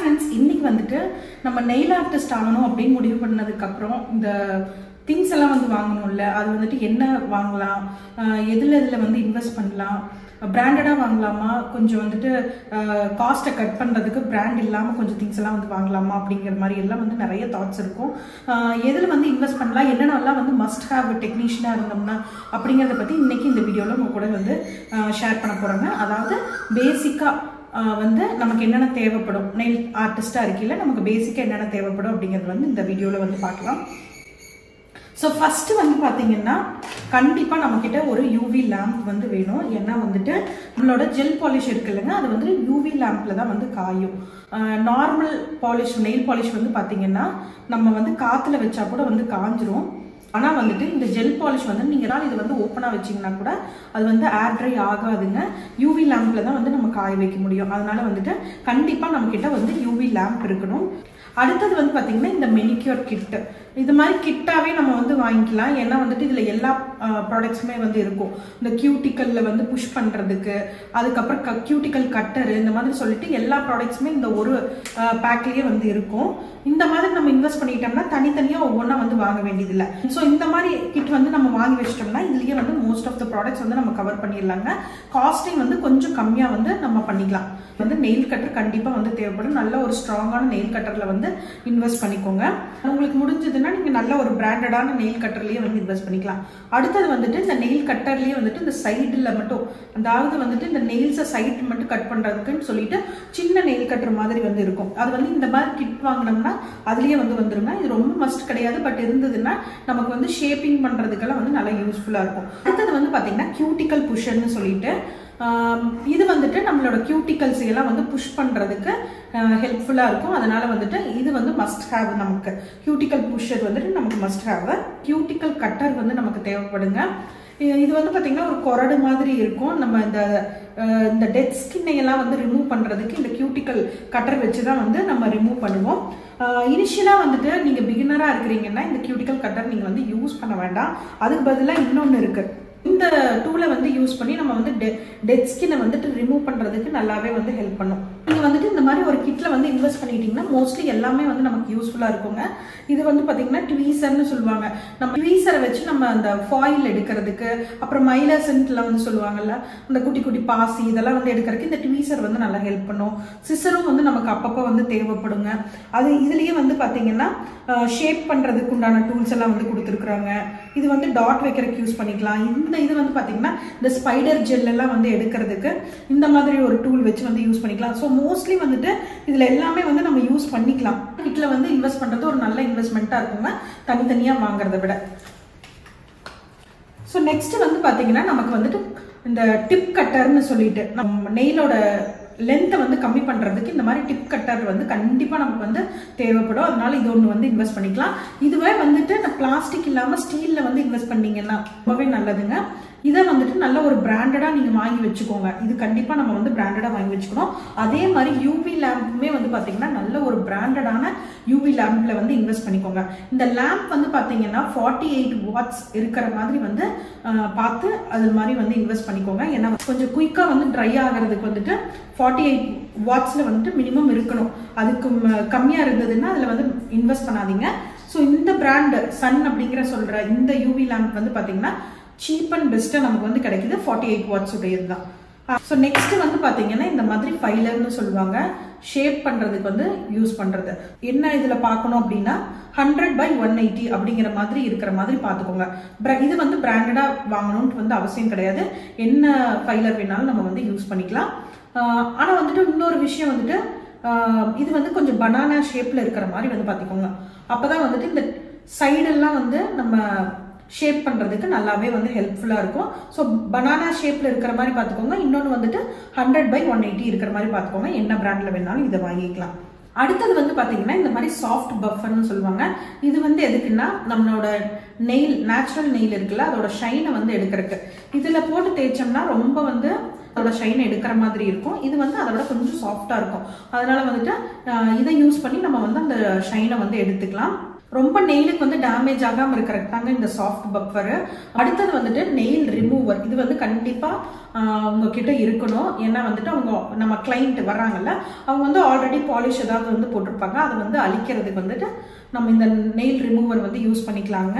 Friends, இன்னைக்கு வந்துட்டு நம்ம நெயில் ஆர்டிஸ்ட் ஆகணும் அப்படின்னு முடிவு பண்ணதுக்கப்புறம் இந்த திங்ஸ் எல்லாம் வந்து வாங்கணும்ல, அது வந்துட்டு என்ன வாங்கலாம், எதில் வந்து இன்வெஸ்ட் பண்ணலாம், பிராண்டடாக வாங்கலாமா, கொஞ்சம் வந்துட்டு காஸ்ட்டை கட் பண்ணுறதுக்கு பிராண்ட் இல்லாமல் கொஞ்சம் திங்ஸ் எல்லாம் வந்து வாங்கலாமா அப்படிங்கிற மாதிரி எல்லாம் வந்து நிறைய தாட்ஸ் இருக்கும். எதில் வந்து இன்வெஸ்ட் பண்ணலாம், என்னென்னலாம் வந்து மஸ்ட் ஹேவ் டெக்னீஷியனாக இருந்தோம்னா அப்படிங்கிறத பற்றி இன்றைக்கி இந்த வீடியோவில் உங்கள் கூட வந்து ஷேர் பண்ண போகிறாங்க. அதாவது பேசிக்காக வந்து நமக்கு என்னென்ன தேவைப்படும், நெயில் ஆர்டிஸ்டாக இருக்கையில் நமக்கு பேசிக்காக என்னென்ன தேவைப்படும் அப்படிங்கிறது வந்து இந்த வீடியோவில் வந்து பார்க்கலாம். ஸோ ஃபஸ்ட்டு வந்து பார்த்தீங்கன்னா கண்டிப்பாக நம்மக்கிட்ட ஒரு யூவி லேம்ப் வந்து வேணும். ஏன்னா வந்துட்டு நம்மளோட ஜெல் பாலிஷ் இருக்கு இல்லைங்க, அது வந்து யூவி லேம்பில் தான் வந்து காயும். நார்மல் பாலிஷ், நெயில் பாலிஷ் வந்து பார்த்தீங்கன்னா நம்ம வந்து காற்றுல வச்சா கூட வந்து காஞ்சிரும். ஆனால் வந்துட்டு இந்த ஜெல் பாலிஷ் வந்து நீங்கள் இது வந்து ஓப்பனாக வச்சிங்கன்னா கூட அது வந்து ஏர் ட்ரை ஆகாதுங்க. யூவி லேம்பில் தான் வந்து நம்ம காய வைக்க முடியும். அதனால வந்துட்டு கண்டிப்பாக நம்மக்கிட்ட வந்து யூவி லேம்ப் இருக்கணும். அடுத்தது வந்து பார்த்தீங்கன்னா இந்த மெனிக்யூர் கிட்டு, இது மாதிரி கிட்டாவே நம்ம வந்து வாங்கிக்கலாம். ஏன்னா வந்துட்டு இதில் எல்லா ப்ராடக்ட்ஸுமே வந்து இருக்கும். இந்த கியூட்டிக்கலில் வந்து புஷ் பண்ணுறதுக்கு, அதுக்கப்புறம் கியூட்டிக்கல் கட்டரு, இந்த மாதிரி சொல்லிட்டு எல்லா ப்ராடக்ட்ஸுமே இந்த ஒரு பேக்லேயே வந்து இருக்கும். இந்த மாதிரி நம்ம இன்வெஸ்ட் பண்ணிட்டோம்னா தனித்தனியாக ஒவ்வொன்றா வந்து வாங்க வேண்டியதில்லை. ஸோ இந்த மாதிரி கிட் வந்து நம்ம வாங்கி வச்சிட்டோம்னா இதுலேயே வந்து மோஸ்ட் ஆஃப் த ப்ராடக்ட்ஸ் வந்து நம்ம கவர் பண்ணிடலாங்க. காஸ்டிங் வந்து கொஞ்சம் கம்மியாக வந்து நம்ம பண்ணிக்கலாம். வந்து நெயில் கட்டர் கண்டிப்பாக வந்து தேவைப்படும். நல்ல ஒரு ஸ்ட்ராங்கான நெயில் கட்டரில் வந்து இன்வெஸ்ட் பண்ணிக்கோங்க. உங்களுக்கு முடிஞ்சதுன்னா நீங்கள் நல்ல ஒரு பிராண்டடான நெயில் கட்டர்லேயே வந்து இன்வெஸ்ட் பண்ணிக்கலாம். அடுத்தது வந்துட்டு இந்த நெயில் கட்டர்லேயே வந்துட்டு இந்த சைடில் மட்டும், அதாவது வந்துட்டு இந்த நெயில்ஸை சைடு மட்டும் கட் பண்ணுறதுக்குன்னு சொல்லிட்டு சின்ன நெயில் கட்டர் மாதிரி வந்து இருக்கும். அது வந்து இந்த மாதிரி கிட் வாங்கினோம்னா அதுலேயே வந்து வந்துருங்க. இது ரொம்ப மஸ்ட் கிடையாது, பட் இருந்ததுன்னா நமக்கு வந்து ஷேப்பிங் பண்ணுறதுக்கெல்லாம் வந்து நல்லா யூஸ்ஃபுல்லாக இருக்கும். அடுத்தது வந்து பார்த்தீங்கன்னா கியூட்டிக்கல் புஷர்னு சொல்லிட்டு, இது வந்துட்டு நம்மளோட கியூட்டிக்கல்ஸ் எல்லாம் வந்து புஷ் பண்ணுறதுக்கு ஹெல்ப்ஃபுல்லாக இருக்கும். அதனால வந்துட்டு இது வந்து மஸ்ட் ஹேவ். நமக்கு கியூட்டிக்கல் புஷர் வந்துட்டு நமக்கு மஸ்ட் ஹேவ். கியூட்டிக்கல் கட்டர் வந்து நமக்கு தேவைப்படுங்க. இது வந்து பார்த்தீங்கன்னா ஒரு கொரடு மாதிரி இருக்கும். நம்ம இந்த டெட் ஸ்கின்னையெல்லாம் வந்து ரிமூவ் பண்ணுறதுக்கு இந்த கியூட்டிக்கல் கட்டர் வச்சு தான் வந்து நம்ம ரிமூவ் பண்ணுவோம். இனிஷியலாக வந்துட்டு நீங்கள் பிகினராக இருக்கிறீங்கன்னா இந்த கியூட்டிக்கல் கட்டர் நீங்கள் வந்து யூஸ் பண்ண வேண்டாம். அதுக்கு பதிலாக இன்னொன்று இருக்குது. இந்த டூலை வந்து யூஸ் பண்ணி நம்ம வந்து டெட் ஸ்கின்னை வந்துட்டு ரிமூவ் பண்ணுறதுக்கு நல்லாவே வந்து ஹெல்ப் பண்ணும். நீங்கள் வந்துட்டு இந்த மாதிரி ஒரு கிட்டில் வந்து இன்வெஸ்ட் பண்ணிட்டீங்கன்னா மோஸ்ட்லி எல்லாமே வந்து நமக்கு யூஸ்ஃபுல்லாக இருக்குங்க. இது வந்து பார்த்தீங்கன்னா ட்வீசர்னு சொல்லுவாங்க. நம்ம ட்வீசரை வச்சு நம்ம அந்த ஃபாயில் எடுக்கிறதுக்கு, அப்புறம் மைலசென்ட்லாம் வந்து சொல்லுவாங்கல்ல, அந்த குட்டி குட்டி பாசி இதெல்லாம் வந்து எடுக்கிறதுக்கு இந்த ட்வீசர் வந்து நல்லா ஹெல்ப் பண்ணும். சிசரும் வந்து நமக்கு அப்பப்போ வந்து தேவைப்படுங்க. அது இதுலேயே வந்து பார்த்தீங்கன்னா ஷேப் பண்ணுறதுக்கு உண்டான டூல்ஸ் எல்லாம் வந்து கொடுத்துருக்குறாங்க. இது வந்து டாட் வைக்கிறதுக்கு யூஸ் பண்ணிக்கலாம். இது வந்து பார்த்தீங்கன்னா இந்த ஸ்பைடர் ஜெல் எல்லாம் வந்து எடுக்கிறதுக்கு இந்த மாதிரி ஒரு டூல் வச்சு வந்து யூஸ் பண்ணிக்கலாம். ஸோ மோஸ்ட்லி வந்துட்டு இதில் எல்லாமே வந்து நம்ம யூஸ் பண்ணிக்கலாம். கிட்டில் வந்து இன்வெஸ்ட் பண்ணுறது ஒரு நல்ல இன்வெஸ்ட்மெண்ட்டாக இருக்குங்க, தனித்தனியாக வாங்குறத விட. ஸோ நெக்ஸ்ட் வந்து பார்த்தீங்கன்னா நமக்கு வந்துட்டு இந்த டிப் கட்டர்னு சொல்லிட்டு நம்ம நெயிலோட லென்த்தை வந்து கம்மி பண்ணுறதுக்கு இந்த மாதிரி டிப் கட்டர் வந்து கண்டிப்பாக நமக்கு வந்து தேவைப்படும். அதனால இது ஒன்று வந்து இன்வெஸ்ட் பண்ணிக்கலாம். இதுவே வந்துட்டு பிளாஸ்டிக் இல்லாமல் ஸ்டீலில் வந்து இன்வெஸ்ட் பண்ணிங்கன்னா ரொம்பவே நல்லதுங்க. இதை வந்துட்டு நல்ல ஒரு பிராண்டடாக நீங்கள் வாங்கி வச்சுக்கோங்க. இது கண்டிப்பாக நம்ம வந்து பிராண்டடாக வாங்கி வச்சுக்கணும். அதே மாதிரி யூவி லேம்புமே வந்து பார்த்தீங்கன்னா நல்ல ஒரு பிராண்டடான யூவி லேம்பில் வந்து இன்வெஸ்ட் பண்ணிக்கோங்க. இந்த லேம்ப் வந்து பார்த்தீங்கன்னா 48 வாட்ஸ் இருக்கிற மாதிரி வந்து பார்த்து அது மாதிரி வந்து இன்வெஸ்ட் பண்ணிக்கோங்க. ஏன்னா கொஞ்சம் குயிக்காக வந்து ட்ரை ஆகிறதுக்கு வந்துட்டு 48 வாட்ஸில் வந்துட்டு மினிமம் இருக்கணும். அதுக்கு கம்மியாக இருந்ததுன்னா அதில் வந்து இன்வெஸ்ட் பண்ணாதீங்க. ஸோ இந்த பிராண்டு சன் அப்படிங்கிற சொல்கிற இந்த யூவி லேம்ப் வந்து பார்த்தீங்கன்னா சீப் அண்ட் பெஸ்ட்டாக நமக்கு வந்து கிடைக்குது. 48 வாட்ஸ் உடையது தான். ஸோ நெக்ஸ்ட் வந்து பார்த்தீங்கன்னா இந்த மாதிரி ஃபைலர்னு சொல்லுவாங்க, ஷேப் பண்ணுறதுக்கு வந்து யூஸ் பண்ணுறது. என்ன இதில் பார்க்கணும் அப்படின்னா 100/180 அப்படிங்கிற மாதிரி இருக்கிற மாதிரி பார்த்துக்கோங்க. இது வந்து பிராண்டடாக வாங்கணும்னு வந்து அவசியம் கிடையாது. என்ன ஃபைலர் வேணாலும் நம்ம வந்து யூஸ் பண்ணிக்கலாம். ஆனால் வந்துட்டு இன்னொரு விஷயம் வந்துட்டு இது வந்து கொஞ்சம் பனானா ஷேப்பில் இருக்கிற மாதிரி வந்து பார்த்துக்கோங்க. அப்போ தான் வந்துட்டு இந்த சைடெல்லாம் வந்து நம்ம ஷேப் பண்ணுறதுக்கு நல்லாவே வந்து ஹெல்ப்ஃபுல்லாக இருக்கும். ஸோ பனானா ஷேப்பில் இருக்கிற மாதிரி பார்த்துக்கோங்க. இன்னொன்று வந்துட்டு 100/180 இருக்கிற மாதிரி பார்த்துக்கோங்க. என்ன பிராண்டில் வேணாலும் இதை வாங்கிக்கலாம். அடுத்தது வந்து பார்த்தீங்கன்னா இந்த மாதிரி சாஃப்ட் பஃபர்னு சொல்லுவாங்க. இது வந்து எதுக்குன்னா நம்மளோட நெயில், நேச்சுரல் நெயில் இருக்குல்ல, அதோட ஷைனை வந்து எடுக்கிறதுக்கு. இதில் போட்டு தேய்ச்சோம்னா ரொம்ப வந்து அதோட ஷைனை எடுக்கிற மாதிரி இருக்கும். இது வந்து அதை விட கொஞ்சம் சாஃப்டாக இருக்கும். அதனால வந்துட்டு இதை யூஸ் பண்ணி நம்ம வந்து அந்த ஷைனை வந்து எடுத்துக்கலாம். ரொம்ப நெயிலுக்கு வந்து டேமேஜ் ஆகாமல் இருக்கிறதுக்கு தாங்க இந்த சாஃப்ட் பஃபர். அடுத்தது வந்துட்டு நெயில் ரிமூவர். இது வந்து கண்டிப்பாக உங்ககிட்ட இருக்கணும். ஏன்னா வந்துட்டு அவங்க நம்ம கிளைண்ட் வர்றாங்கல்ல, அவங்க வந்து ஆல்ரெடி பாலிஷ் ஏதாவது வந்து போட்டிருப்பாங்க, அதை வந்து அழிக்கிறதுக்கு வந்துட்டு நம்ம இந்த நெயில் ரிமூவர் வந்து யூஸ் பண்ணிக்கலாங்க.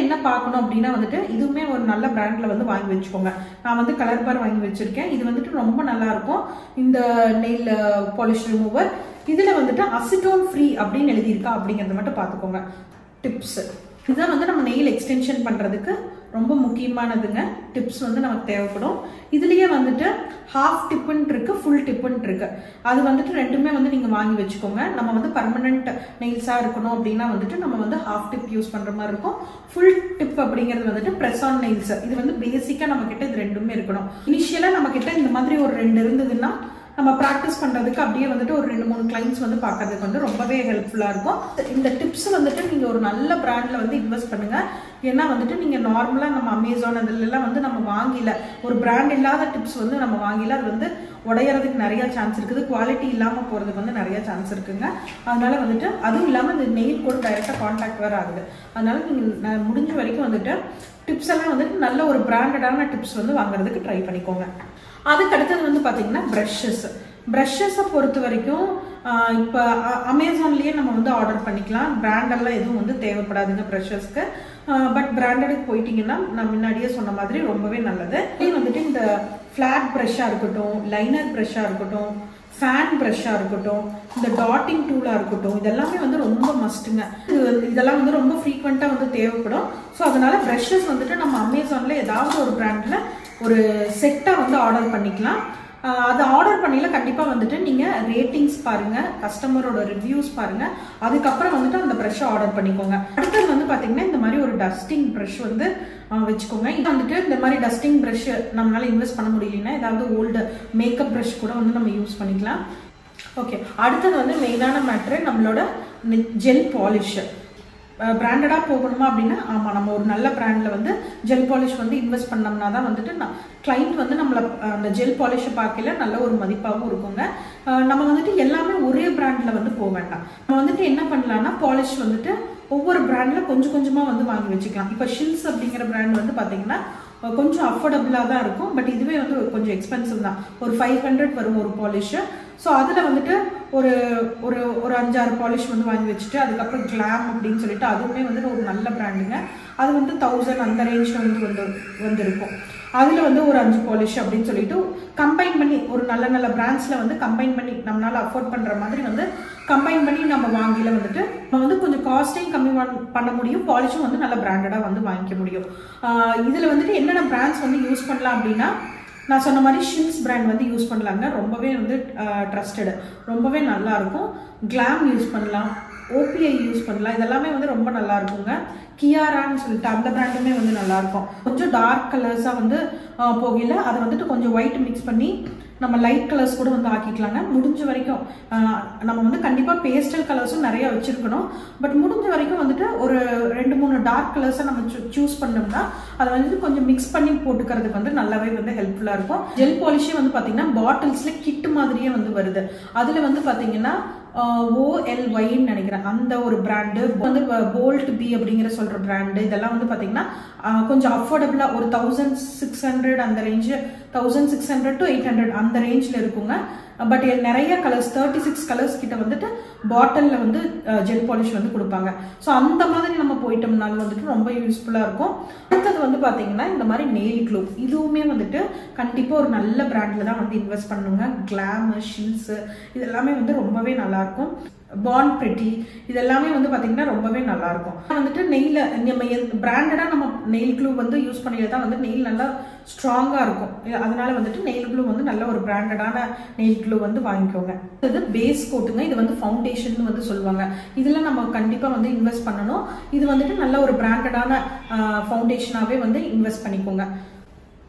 என்ன பார்க்கணும் அப்படின்னா வந்துட்டு இதுவுமே ஒரு நல்ல பிராண்ட்ல வந்து வாங்கி வச்சுக்கோங்க. நான் வந்து கலர் பார் வாங்கி வச்சிருக்கேன். இது வந்துட்டு ரொம்ப நல்லா இருக்கும் இந்த நெயில் பாலிஷ் ரிமூவர். இதுல வந்துட்டு அசிட்டோன் ஃப்ரீ அப்படின்னு எழுதியிருக்கா அப்படிங்கறத மட்டும் பார்த்துக்கோங்க. டிப்ஸ் இதுதான் வந்து நம்ம நெயில் எக்ஸ்டென்ஷன் பண்றதுக்கு ரொம்ப முக்கியமானதுங்க. டிப்ஸ் வந்து நமக்கு தேவைப்படும். இதுலயே வந்துட்டு ஹாஃப் டிப்புன்னு இருக்கு, ஃபுல் டிப்புன்னு இருக்கு. அது வந்துட்டு ரெண்டுமே வந்து நீங்க வாங்கி வச்சுக்கோங்க. நம்ம வந்து பர்மனன்ட் நெயில்ஸா இருக்கணும் அப்படின்னா வந்துட்டு நம்ம வந்து ஹாஃப் டிப் யூஸ் பண்ற மாதிரி இருக்கும். ஃபுல் டிப் அப்படிங்கிறது வந்துட்டு பிரஸ் ஆன் நெயில்ஸ். இது வந்து பேசிக்கா நம்ம கிட்ட இது ரெண்டுமே இருக்கணும். இனிஷியலா நம்ம கிட்ட இந்த மாதிரி ஒரு 2 இருந்ததுன்னா நம்ம ப்ராக்டிஸ் பண்றதுக்கு அப்படியே வந்துட்டு ஒரு 2-3 கிளைண்ட்ஸ் வந்து பார்க்கறதுக்கு வந்து ரொம்பவே ஹெல்ப்ஃபுல்லா இருக்கும். இந்த டிப்ஸ் வந்துட்டு நீங்க ஒரு நல்ல பிராண்ட்ல வந்து இன்வெஸ்ட் பண்ணுங்க. ஏன்னா வந்துட்டு நீங்க நார்மலா நம்ம அமேசான் அதுலாம் வந்து நம்ம வாங்கல, ஒரு பிராண்ட் இல்லாத டிப்ஸ் வந்து நம்ம வாங்கல, அது வந்து உடையறதுக்கு நிறைய சான்ஸ் இருக்குது, குவாலிட்டி இல்லாம போறதுக்கு வந்து நிறைய சான்ஸ் இருக்குங்க. அதனால வந்துட்டு அதுவும் இல்லாம இந்த நெயில் கூட டைரக்டா கான்டாக்ட் வேற ஆகுது. அதனால நீங்க முடிஞ்ச வரைக்கும் வந்துட்டு டிப்ஸ் எல்லாம் வந்துட்டு நல்ல ஒரு பிராண்டடான டிப்ஸ் வந்து வாங்குறதுக்கு ட்ரை பண்ணிக்கோங்க. அதுக்கு அடுத்தது வந்து பாத்தீங்கன்னா ப்ரஷஸை பொறுத்த வரைக்கும் இப்போ அமேசான்லயே நம்ம வந்து ஆர்டர் பண்ணிக்கலாம். பிராண்டெல்லாம் எதுவும் வந்து தேவைப்படாதுங்க ப்ரஷஸ்க்கு. பட் பிராண்டடுக்கு போயிட்டீங்கன்னா நான் முன்னாடியே சொன்ன மாதிரி ரொம்பவே நல்லது. இதே வந்துட்டு இந்த ஃபிளாட் ப்ரஷ்ஷா இருக்கட்டும், லைனர் ப்ரஷ்ஷா இருக்கட்டும், ஃபேன் ப்ரஷ்ஷா இருக்கட்டும், இந்த டாட்டிங் டூலா இருக்கட்டும், இதெல்லாமே வந்து ரொம்ப மஸ்ட்டுங்க. இதெல்லாம் வந்து ரொம்ப ஃப்ரீக்வெண்டா வந்து தேவைப்படும். ஸோ அதனால ப்ரஷஸ் வந்துட்டு நம்ம அமேசான்ல ஏதாவது ஒரு பிராண்ட்ல ஒரு செட்டா வந்து ஆர்டர் பண்ணிக்கலாம். அது ஆர்டர் பண்ணல கண்டிப்பா வந்துட்டு நீங்க ரேட்டிங்ஸ் பாருங்க, கஸ்டமரோட ரிவ்யூஸ் பாருங்க, அதுக்கப்புறம் வந்துட்டு அந்த ப்ரஷ் ஆர்டர் பண்ணிக்கோங்க. அடுத்தது வந்து பாத்தீங்கன்னா இந்த மாதிரி ஒரு டஸ்டிங் ப்ரஷ் வந்து வச்சுக்கோங்க. இது வந்துட்டு இந்த மாதிரி டஸ்டிங் ப்ரஷ் நம்மளால இன்வெஸ்ட் பண்ண முடியலன்னா ஏதாவது ஓல்டு மேக்கப் ப்ரஷ் கூட வந்து நம்ம யூஸ் பண்ணிக்கலாம். ஓகே, அடுத்தது வந்து மெயினான மேட்ரு நம்மளோட ஜெல் பாலிஷ். பிராண்டடா போகணுமா அப்படின்னா ஆமா, நம்ம ஒரு நல்ல பிராண்ட்ல வந்து ஜெல் பாலிஷ் வந்து இன்வெஸ்ட் பண்ணோம்னா தான் வந்துட்டு கிளைண்ட் வந்து நம்மள அந்த ஜெல் பாலிஷை பார்க்கல நல்ல ஒரு மதிப்பாகவும் இருக்குங்க. நம்ம வந்துட்டு எல்லாமே ஒரே பிராண்ட்ல வந்து போக வேண்டாம். நம்ம வந்துட்டு என்ன பண்ணலாம்னா பாலிஷ் வந்துட்டு ஒவ்வொரு பிராண்ட்ல கொஞ்சம் கொஞ்சமா வந்து வாங்கி வச்சுக்கலாம். இப்போ ஷில்ஸ் அப்படிங்கிற பிராண்ட் வந்து பாத்தீங்கன்னா கொஞ்சம் அஃபோர்டபுளாக தான் இருக்கும். பட் இதுவே வந்து கொஞ்சம் எக்ஸ்பென்சிவ் தான். ஒரு 500 வரும் ஒரு பாலிஷ். ஸோ அதில் வந்துட்டு ஒரு ஒரு ஒரு 5-6 பாலிஷ் வந்து வாங்கி வச்சுட்டு அதுக்கப்புறம் கிளாம் அப்படின்னு சொல்லிட்டு அதுவுமே வந்துட்டு ஒரு நல்ல பிராண்டுங்க. அது வந்து 1000 அந்த ரேஞ்சில் வந்து இருக்கும். அதில் வந்து ஒரு 5 பாலிஷ் அப்படின்னு சொல்லிட்டு கம்பைன் பண்ணி ஒரு நல்ல நல்ல பிராண்ட்ஸில் வந்து கம்பைன் பண்ணி நம்மளால அஃபோர்ட் பண்ணுற மாதிரி வந்து கம்பைன் பண்ணி நம்ம வாங்கில வந்துட்டு நம்ம வந்து கொஞ்சம் காஸ்டையும் கம்மி பண்ண முடியும், பாலிஷும் வந்து நல்ல பிராண்டடாக வந்து வாங்கிக்க முடியும். இதில் வந்துட்டு என்னென்ன பிராண்ட்ஸ் வந்து யூஸ் பண்ணலாம் அப்படின்னா நான் சொன்ன மாதிரி ஷில்ஸ் பிராண்ட் வந்து யூஸ் பண்ணலாங்க. ரொம்பவே வந்து ட்ரஸ்டடு, ரொம்பவே நல்லா இருக்கும். கிளாம் யூஸ் பண்ணலாம், ஓபிஐ யூஸ் பண்ணலாம். இதெல்லாமே வந்து ரொம்ப நல்லா இருக்குங்க. கியாரான்னு சொல்லிட்டு அந்த பிராண்டுமே வந்து நல்லா இருக்கும். கொஞ்சம் டார்க் கலர்ஸா வந்து போகல அதை வந்துட்டு கொஞ்சம் ஒயிட் மிக்ஸ் பண்ணி நம்ம லைட் கலர்ஸ் கூட வந்து ஆக்கிக்கலாங்க. முடிஞ்ச வரைக்கும் நம்ம வந்து கண்டிப்பா பேஸ்டல் கலர்ஸும் நிறைய வச்சிருக்கணும். பட் முடிஞ்ச வரைக்கும் வந்துட்டு ஒரு 2-3 டார்க் கலர்ஸை நம்ம சூஸ் பண்ணோம்னா அதை வந்துட்டு கொஞ்சம் மிக்ஸ் பண்ணி போட்டுக்கிறதுக்கு வந்து நல்லாவே வந்து ஹெல்ப்ஃபுல்லா இருக்கும். ஜெல் பாலிஷே வந்து பாத்தீங்கன்னா பாட்டில்ஸ்ல கிட் மாதிரியே வந்து வருது. அதுல வந்து பாத்தீங்கன்னா OLYன்னு நினைக்கிறேன் அந்த ஒரு பிராண்டு வந்து போல்ட் பி அப்படிங்கிற சொல்ற பிராண்டு. இதெல்லாம் வந்து பாத்தீங்கன்னா கொஞ்சம் அஃபோர்டபுளா ஒரு 1600 அந்த ரேஞ்சு, 1600 to 800 அந்த ரேஞ்சில் இருக்குங்க. பட் நிறைய கலர்ஸ் 36 கலர்ஸ் கிட்ட வந்துட்டு பாட்டில்ல வந்து ஜெல் பாலிஷ் வந்து கொடுப்பாங்க. ஸோ அந்த மாதிரி நம்ம போயிட்டோம்னாலும் வந்துட்டு ரொம்ப யூஸ்ஃபுல்லா இருக்கும். அடுத்தது வந்து பாத்தீங்கன்னா இந்த மாதிரி நெயில் க்ளூ, இதுவுமே வந்துட்டு கண்டிப்பா ஒரு நல்ல பிராண்ட்ல தான் வந்து இன்வெஸ்ட் பண்ணுங்க. கிளாம், ஷில்ஸ் இதெல்லாமே வந்து ரொம்பவே நல்லா இருக்கும். பாண்ட் பிரிட்டி இதெல்லாமே வந்து பாத்தீங்கன்னா ரொம்பவே நல்லா இருக்கும். வந்துட்டு நெயில நம்ம பிராண்டடா நம்ம நெயில் க்ளூ வந்து யூஸ் பண்ணிதான் வந்து நெயில் நல்லா ஸ்ட்ராங்கா இருக்கும். அதனால வந்துட்டு நெயில் க்ளூ வந்து நல்ல ஒரு பிராண்டடான நெயில் க்ளூ வந்து வாங்கிக்கோங்க. இது பேஸ் கோட்டுங்க, இது வந்து ஃபவுண்டேஷன் வந்து சொல்லுவாங்க. இதுல நம்ம கண்டிப்பா வந்து இன்வெஸ்ட் பண்ணணும். இது வந்துட்டு நல்ல ஒரு பிராண்டடான ஃபவுண்டேஷனாவே வந்து இன்வெஸ்ட் பண்ணிக்கோங்க.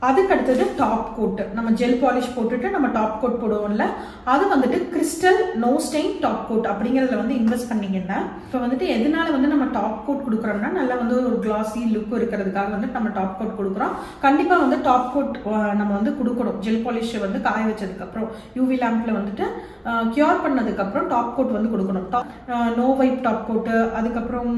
அதுக்கு அடுத்தது டாப் கோட். நம்ம ஜெல் பாலிஷ் போட்டுட்டு நம்ம டாப் கோட் போடுவோம்ல, அது வந்துட்டு crystal no stain top coat அப்படிங்கறதுல வந்து இன்வெஸ்ட் பண்ணீங்கன்னா இப்போ வந்துட்டு எதனால வந்து நம்ம டாப் கோட் கொடுக்குறோம்னா நல்லா வந்து ஒரு கிளாசி லுக் இருக்கிறதுக்காக வந்து நம்ம டாப் கோட் கொடுக்குறோம். கண்டிப்பா வந்து டாப் கோட் நம்ம வந்து கொடுக்கணும். ஜெல் பாலிஷ் வந்து காய வச்சதுக்கு அப்புறம் யூவி லேம்ப்ல வந்துட்டு கியூர் பண்ணதுக்கு அப்புறம் டாப் கோட் வந்து கொடுக்கணும். நோ வைப் டாப் கோட்டு, அதுக்கப்புறம்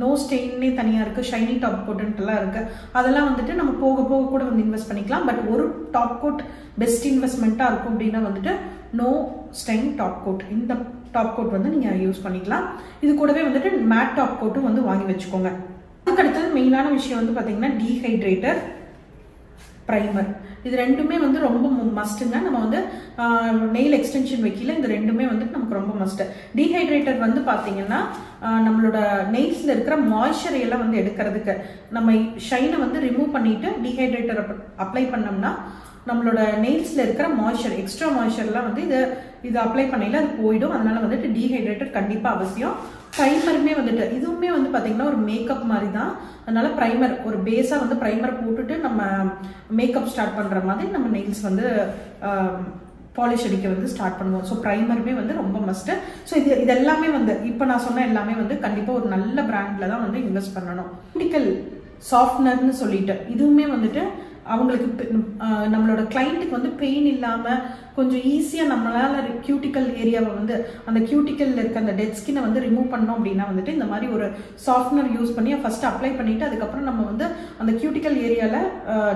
நோ ஸ்டெயின்னே தனியா இருக்கு, ஷைனி டாப் கோட்டுன்ட்டுலாம் இருக்கு. அதெல்லாம் வந்துட்டு நம்ம போக போக கூட வந்து இன்வெஸ்ட் பண்ணிக்கலாம். பட் ஒரு டாப் கோட் பெஸ்ட் இன்வெஸ்ட்மெண்ட்டாக இருக்கும் அப்படின்னா வந்துட்டு நோ ஸ்டெயின் டாப் கோட், இந்த டாப் கோட் வந்து நீங்கள் யூஸ் பண்ணிக்கலாம். இது கூடவே வந்துட்டு மேட் டாப் கோட்டும் வந்து வாங்கி வச்சுக்கோங்க. அதுக்கடுத்தது மெயினான விஷயம் வந்து பார்த்தீங்கன்னா டீஹைட்ரேட்டர், ப்ரைமர். இது ரெண்டுமே வந்து ரொம்ப மஸ்ட்டுங்க. நம்ம வந்து நெயில் எக்ஸ்டென்ஷன் வைக்கல, இந்த ரெண்டுமே வந்து நமக்கு ரொம்ப மஸ்ட். டீஹைட்ரேட்டர் வந்து பார்த்தீங்கன்னா நம்மளோட நெயில்ஸில் இருக்கிற மாய்ஸ்சர் எல்லாம் வந்து எடுக்கிறதுக்கு, நம்ம ஷைனை வந்து ரிமூவ் பண்ணிட்டு டீஹைட்ரேட்டர் அப்ளை பண்ணோம்னா நம்மளோட நெயில்ஸில் இருக்கிற மாய்ஸ்சர், எக்ஸ்ட்ரா மாய்ஸ்சர்லாம் வந்து இது அப்ளை பண்ணல அது போயிடும். அதனால வந்துட்டு டீஹைட்ரேட்டர் கண்டிப்பாக அவசியம். ப்ரைமருமே வந்துட்டு இதுவுமே வந்து பார்த்தீங்கன்னா ஒரு மேக்கப் மாதிரி தான். அதனால ப்ரைமர் ஒரு பேஸாக வந்து ப்ரைமர் போட்டுட்டு நம்ம மேக்கப் ஸ்டார்ட் பண்ணுற மாதிரி நம்ம நெயில்ஸ் வந்து பாலிஷ் அடிக்க வந்து ஸ்டார்ட் பண்ணுவோம். ஸோ ப்ரைமருமே வந்து ரொம்ப மஸ்ட்டு. ஸோ இது எல்லாமே வந்து இப்போ நான் சொன்ன எல்லாமே வந்து கண்டிப்பாக ஒரு நல்ல பிராண்டில் தான் வந்து இன்வெஸ்ட் பண்ணணும். கியூட்டிக்கல் சாஃப்ட்னர்னு சொல்லிட்டு இதுவுமே வந்துட்டு அவங்களுக்கு நம்மளோட கிளைண்ட்டுக்கு வந்து பெயின் இல்லாமல் கொஞ்சம் ஈஸியாக நம்மளால கியூட்டிக்கல் ஏரியாவை வந்து அந்த கியூட்டிக்கல்ல இருக்க அந்த டெட் ஸ்கின்னை வந்து ரிமூவ் பண்ணோம் அப்படின்னா வந்துட்டு இந்த மாதிரி ஒரு சாஃப்ட்னர் யூஸ் பண்ணி ஃபர்ஸ்ட் அப்ளை பண்ணிட்டு அதுக்கப்புறம் நம்ம வந்து அந்த கியூட்டிக்கல் ஏரியாவில்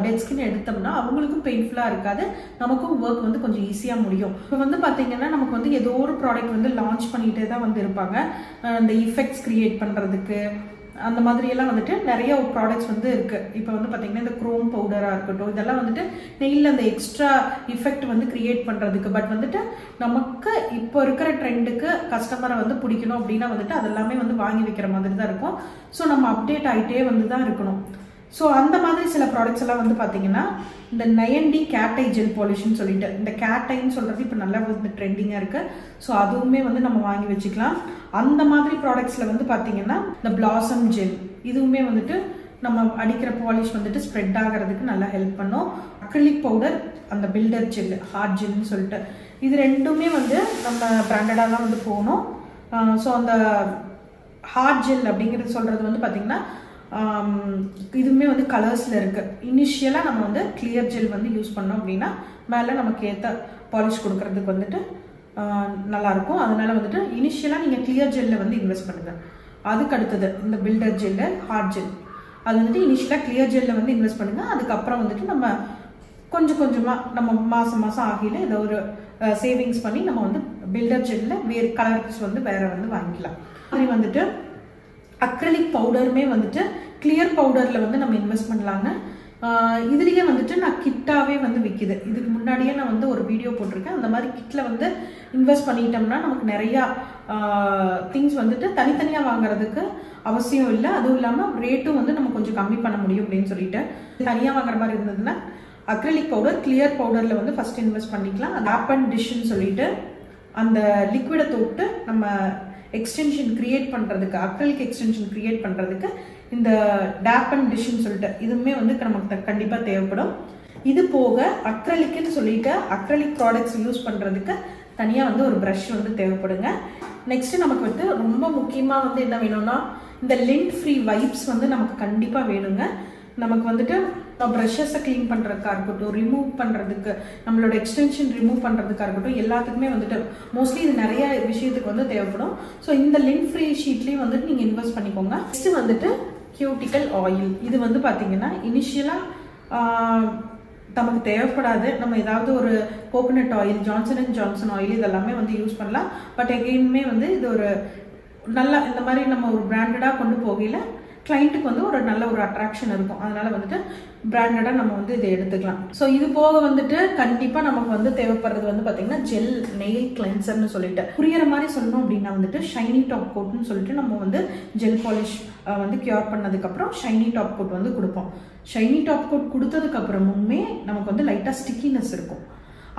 டெட் ஸ்கின் எடுத்தோம்னா அவங்களுக்கும் பெயின்ஃபுல்லாக இருக்காது, நமக்கும் ஒர்க் வந்து கொஞ்சம் ஈஸியாக முடியும். இப்போ வந்து பார்த்தீங்கன்னா நமக்கு வந்து ஏதோ ஒரு ப்ராடக்ட் வந்து லான்ச் பண்ணிகிட்டே தான் வந்து இருப்பாங்க. இந்த இஃபெக்ட்ஸ் கிரியேட் பண்ணுறதுக்கு அந்த மாதிரியெல்லாம் வந்துட்டு நிறைய ப்ராடக்ட்ஸ் வந்து இருக்குது. இப்போ வந்து பார்த்தீங்கன்னா இந்த குரோம் பவுடராக இருக்கட்டும், இதெல்லாம் வந்துட்டு நெயிலில் அந்த எக்ஸ்ட்ரா இஃபெக்ட் வந்து கிரியேட் பண்ணுறதுக்கு. பட் வந்துட்டு நமக்கு இப்போ இருக்கிற ட்ரெண்டுக்கு கஸ்டமரை வந்து பிடிக்கணும் அப்படின்னா வந்துட்டு அதெல்லாமே வந்து வாங்கி வைக்கிற மாதிரி தான் இருக்கும். ஸோ நம்ம அப்டேட் ஆகிட்டே வந்து தான் இருக்கணும். ஸோ அந்த மாதிரி சில ப்ராடக்ட்ஸ் எல்லாம் வந்து பார்த்தீங்கன்னா இந்த 9D கேட் ஐ ஜெல் பாலிஷ்னு சொல்லிட்டு, இந்த கேட் ஐன்னு சொல்கிறது இப்போ நல்லா வந்து ட்ரெண்டிங்காக இருக்குது. ஸோ அதுவுமே வந்து நம்ம வாங்கி வச்சுக்கலாம். அந்த மாதிரி ப்ராடக்ட்ஸில் வந்து பார்த்தீங்கன்னா இந்த பிளாசம் ஜெல் இதுவுமே வந்துட்டு நம்ம அடிக்கிற பாலிஷ் வந்துட்டு ஸ்ப்ரெட் ஆகிறதுக்கு நல்லா ஹெல்ப் பண்ணும். அக்ரிலிக் பவுடர், அந்த பில்டர் ஜெல், ஹார்ட் ஜெல்னு சொல்லிட்டு இது ரெண்டுமே வந்து நம்ம பிராண்டடாக தான் வந்து போகணும். ஸோ அந்த ஹார்ட் ஜெல் அப்படிங்கிறது சொல்கிறது வந்து பார்த்தீங்கன்னா இதுவுமே வந்து கலர்ஸில் இருக்குது. இனிஷியலாக நம்ம வந்து கிளியர் ஜெல் வந்து யூஸ் பண்ணோம் அப்படின்னா மேலே நமக்கு ஏற்ற பாலிஷ் கொடுக்கறதுக்கு வந்துட்டு நல்லாயிருக்கும். அதனால வந்துட்டு இனிஷியலாக நீங்கள் கிளியர் ஜெல்லில் வந்து இன்வெஸ்ட் பண்ணுங்கள். அதுக்கு அடுத்தது இந்த பில்டர் ஜெல்லு, ஹார்ட் ஜெல், அது வந்துட்டு இனிஷியலாக கிளியர் ஜெல்லில் வந்து இன்வெஸ்ட் பண்ணுங்கள். அதுக்கப்புறம் வந்துட்டு நம்ம கொஞ்சம் கொஞ்சமாக நம்ம மாதம் ஆகையில் ஏதோ ஒரு சேவிங்ஸ் பண்ணி நம்ம வந்து பில்டர் ஜெல்லில் வேறு கலர்ஸ் வந்து வேறு வந்து வாங்கிக்கலாம். அது வந்துட்டு அக்ரிலிக் பவுடருமே வந்துட்டு கிளியர் பவுடரில் வந்து நம்ம இன்வெஸ்ட் பண்ணலாங்க. இதுலேயே வந்துட்டு நான் கிட்டாவே வந்து விற்கிது. இதுக்கு முன்னாடியே நான் வந்து ஒரு வீடியோ போட்டிருக்கேன். அந்த மாதிரி கிட்டில் வந்து இன்வெஸ்ட் பண்ணிட்டோம்னா நமக்கு நிறையா திங்ஸ் வந்துட்டு தனித்தனியாக வாங்குறதுக்கு அவசியம் இல்லை. அதுவும் இல்லாமல் ரேட்டும் வந்து நம்ம கொஞ்சம் கம்மி பண்ண முடியும் அப்படின்னு சொல்லிட்டு தனியாக வாங்குற மாதிரி இருந்ததுன்னா அக்ரிலிக் பவுடர், கிளியர் பவுடரில் வந்து ஃபர்ஸ்ட் இன்வெஸ்ட் பண்ணிக்கலாம். டேப் அண்ட் டிஷ்ன்னு சொல்லிட்டு அந்த லிக்விடை தொட்டு நம்ம எக்ஸ்டென்ஷன் கிரியேட் பண்ணுறதுக்கு, அக்ரிலிக் எக்ஸ்டென்ஷன் கிரியேட் பண்ணுறதுக்கு இந்த டேப் அண்ட் டிஷ்ன்னு சொல்லிட்டு இதுவுமே வந்து நமக்கு கண்டிப்பாக தேவைப்படும். இது போக அக்ரிலிக்னு சொல்லிட்டு அக்ரிலிக் ப்ராடக்ட்ஸ் யூஸ் பண்ணுறதுக்கு தனியாக வந்து ஒரு ப்ரஷ் வந்து தேவைப்படுங்க. நெக்ஸ்ட் நமக்கு வந்து ரொம்ப முக்கியமாக வந்து என்ன வேணும்னா இந்த லிண்ட் ஃப்ரீ வைப்ஸ் வந்து நமக்கு கண்டிப்பாக வேணுங்க. நமக்கு வந்துட்டு ப்ரஷஸை க்ளீன் பண்ணுறதுக்காக இருக்கட்டும், ரிமூவ் பண்ணுறதுக்கு, நம்மளோட எக்ஸ்டென்ஷன் ரிமூவ் பண்ணுறதுக்காக இருக்கட்டும், எல்லாத்துக்குமே வந்துட்டு மோஸ்ட்லி இது நிறைய விஷயத்துக்கு வந்து தேவைப்படும். ஸோ இந்த லிண்ட் ஃப்ரீ ஷீட்லேயும் வந்துட்டு நீங்கள் இன்வெஸ்ட் பண்ணிக்கோங்க. நெக்ஸ்ட்டு வந்துட்டு கியூட்டிக்கல் ஆயில். இது வந்து பார்த்தீங்கன்னா இனிஷியலாக நமக்கு தேவைப்படாது. நம்ம ஏதாவது ஒரு coconut oil, Johnson and Johnson oil இதெல்லாமே வந்து யூஸ் பண்ணலாம். பட் எகெயின்மே வந்து இது ஒரு நல்லா இந்த மாதிரி நம்ம ஒரு பிராண்டடாக கொண்டு போகையில் கிளைண்ட்டுக்கு வந்து ஒரு நல்ல ஒரு அட்ராக்ஷன் இருக்கும். அதனால வந்துட்டு பிராண்டடாக நம்ம வந்து இதை எடுத்துக்கலாம். ஸோ இது போக வந்துட்டு கண்டிப்பாக நமக்கு வந்து தேவைப்படுறது வந்து பார்த்தீங்கன்னா ஜெல் நெயில் கிளென்சர்னு சொல்லிட்டு புரியுற மாதிரி சொல்லணும் அப்படின்னா வந்துட்டு ஷைனி டாப் கோட்னு சொல்லிட்டு நம்ம வந்து ஜெல் பாலிஷ் வந்து கியூர் பண்ணதுக்கப்புறம் ஷைனி டாப் கோட் வந்து கொடுப்போம். ஷைனி டாப் கோட் கொடுத்ததுக்கப்புறமுமே நமக்கு வந்து லைட்டாக ஸ்டிக்கினஸ் இருக்கும்.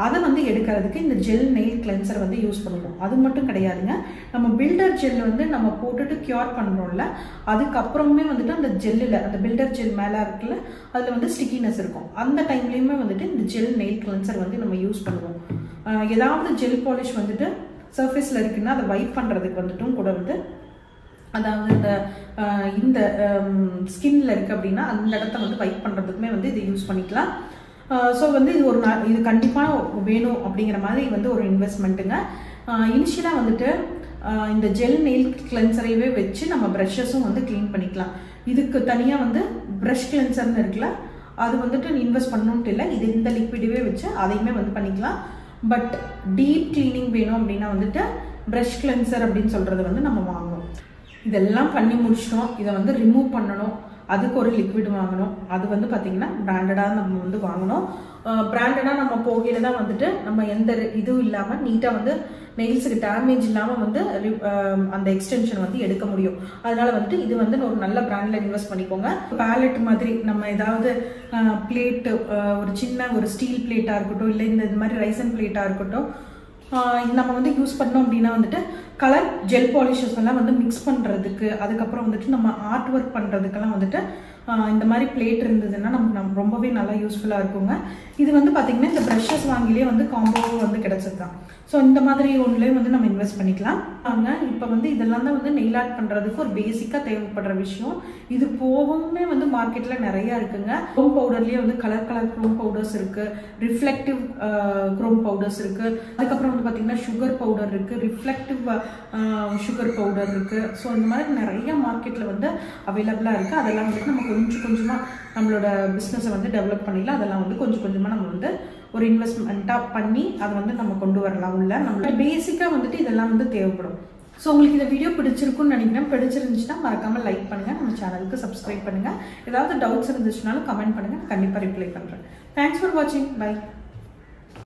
அதை வந்து எடுக்கிறதுக்கு இந்த ஜெல் நெயில் கிளென்சர் வந்து யூஸ் பண்ணுவோம். அது மட்டும் கிடையாதுங்க, நம்ம பில்டர் ஜெல் வந்து நம்ம போட்டுட்டு கியூர் பண்ணுறோம்ல, அதுக்கப்புறமே வந்துட்டு அந்த ஜெல்லில் அந்த பில்டர் ஜெல் மேலே இருக்குல்ல அதில் வந்து ஸ்டிக்கினஸ் இருக்கும். அந்த டைம்லேயுமே வந்துட்டு இந்த ஜெல் நெயில் கிளென்சர் வந்து நம்ம யூஸ் பண்ணுவோம். ஏதாவது ஜெல் பாலிஷ் வந்துட்டு சர்ஃபேஸில் இருக்குன்னா அதை வைப் பண்ணுறதுக்கு வந்துட்டும் கூட வந்து அதாவது இந்த ஸ்கின்ல இருக்குது அப்படின்னா அந்த இடத்த வந்து வைப் பண்ணுறதுக்குமே வந்து இதை யூஸ் பண்ணிக்கலாம். ஸோ வந்து இது கண்டிப்பாக வேணும் அப்படிங்கிற மாதிரி வந்து ஒரு இன்வெஸ்ட்மெண்ட்டுங்க. இனிஷியலாக வந்துட்டு இந்த ஜெல் நெயில் கிளென்சரையே வச்சு நம்ம ப்ரஷஸும் வந்து க்ளீன் பண்ணிக்கலாம். இதுக்கு தனியாக வந்து ப்ரஷ் கிளென்சர்னு இருக்குல்ல அது வந்துட்டு இன்வெஸ்ட் பண்ணணும்ட்டு இல்லை, இது இந்த லிக்விடவே வச்சு அதையுமே வந்து பண்ணிக்கலாம். பட் டீப் கிளீனிங் வேணும் அப்படின்னா வந்துட்டு ப்ரஷ் கிளென்சர் அப்படின்னு சொல்கிறது வந்து நம்ம வாங்கணும். இதெல்லாம் பண்ணி முடிச்சிட்டோம். இதை வந்து ரிமூவ் பண்ணணும், அதுக்கு ஒரு லிக்விட் வாங்கணும். அது வந்து பார்த்திங்கன்னா பிராண்டடாக நம்ம வந்து வாங்கணும். பிராண்டடாக நம்ம போகையில் தான் வந்துட்டு நம்ம எந்த இதுவும் இல்லாமல் நீட்டாக வந்து நெயில்ஸுக்கு டேமேஜ் இல்லாமல் வந்து அந்த எக்ஸ்டென்ஷன் வந்து எடுக்க முடியும். அதனால வந்துட்டு இது வந்து ஒரு நல்ல பிராண்டில் இன்வெஸ்ட் பண்ணிக்கோங்க. பேலட் மாதிரி நம்ம ஏதாவது பிளேட்டு, ஒரு சின்ன ஒரு ஸ்டீல் பிளேட்டாக இருக்கட்டும், இல்லை இந்த மாதிரி ரைசன் பிளேட்டாக இருக்கட்டும், நம்ம வந்து யூஸ் பண்ணோம் அப்படின்னா வந்துட்டு கலர் ஜெல் பாலிஷஸ் எல்லாம் வந்து மிக்ஸ் பண்ணுறதுக்கு, அதுக்கப்புறம் வந்துட்டு நம்ம ஆர்ட் ஒர்க் பண்ணுறதுக்கெல்லாம் வந்துட்டு இந்த மாதிரி பிளேட் இருந்ததுன்னா நமக்கு ரொம்பவே நல்லா யூஸ்ஃபுல்லாக இருக்குங்க. இது வந்து பார்த்திங்கன்னா இந்த ப்ரஷஸ் வாங்கிலே வந்து காம்போவும் வந்து கிடச்சது தான். ஸோ இந்த மாதிரி ஒன்றுலேயே வந்து நம்ம இன்வெஸ்ட் பண்ணிக்கலாம். இப்போ வந்து இதெல்லாம் தான் வந்து நெயில் ஆர்ட் பண்ணுறதுக்கு ஒரு பேசிக்காக தேவைப்படுற விஷயம். இது போகவுமே வந்து மார்க்கெட்டில் நிறையா இருக்குங்க. க்ரோம் பவுடர்லேயே வந்து கலர் க்ரோம் பவுடர்ஸ் இருக்குது, ரிஃப்ளெக்டிவ் க்ரோம் பவுடர்ஸ் இருக்குது, அதுக்கப்புறம் வந்து பார்த்திங்கன்னா சுகர் பவுடர் இருக்குது, ரிஃப்ளெக்டிவ் சுகர் பவுடர் இருக்குது. ஸோ இந்த மாதிரி நிறைய மார்க்கெட்டில் வந்து அவைலபிளாக இருக்குது. அதெல்லாம் வந்து நம்ம கொஞ்சம் கொஞ்சமாக நம்மளோட பிஸ்னஸை வந்து டெவலப் பண்ணிடலாம். அதெல்லாம் வந்து கொஞ்சம் கொஞ்சமாக நம்ம வந்து ஒரு இன்வெஸ்ட்மெண்ட்டாக பண்ணி அதை வந்து நம்ம கொண்டு வரலாம் உள்ள. நம்மளோட பேசிக்காக வந்துட்டு இதெல்லாம் வந்து தேவைப்படும். ஸோ உங்களுக்கு இந்த வீடியோ பிடிச்சிருக்குன்னு நினைக்கிறேன். பிடிச்சிருந்துச்சுன்னா மறக்காமல் லைக் பண்ணுங்கள், நம்ம சேனலுக்கு சப்ஸ்கிரைப் பண்ணுங்கள். ஏதாவது டவுட்ஸ் இருந்துச்சுனாலும் கமெண்ட் பண்ணுங்கள், நான் கண்டிப்பாக ரிப்ளை பண்ணுறேன். தேங்க்ஸ் ஃபார் வாட்சிங். பை.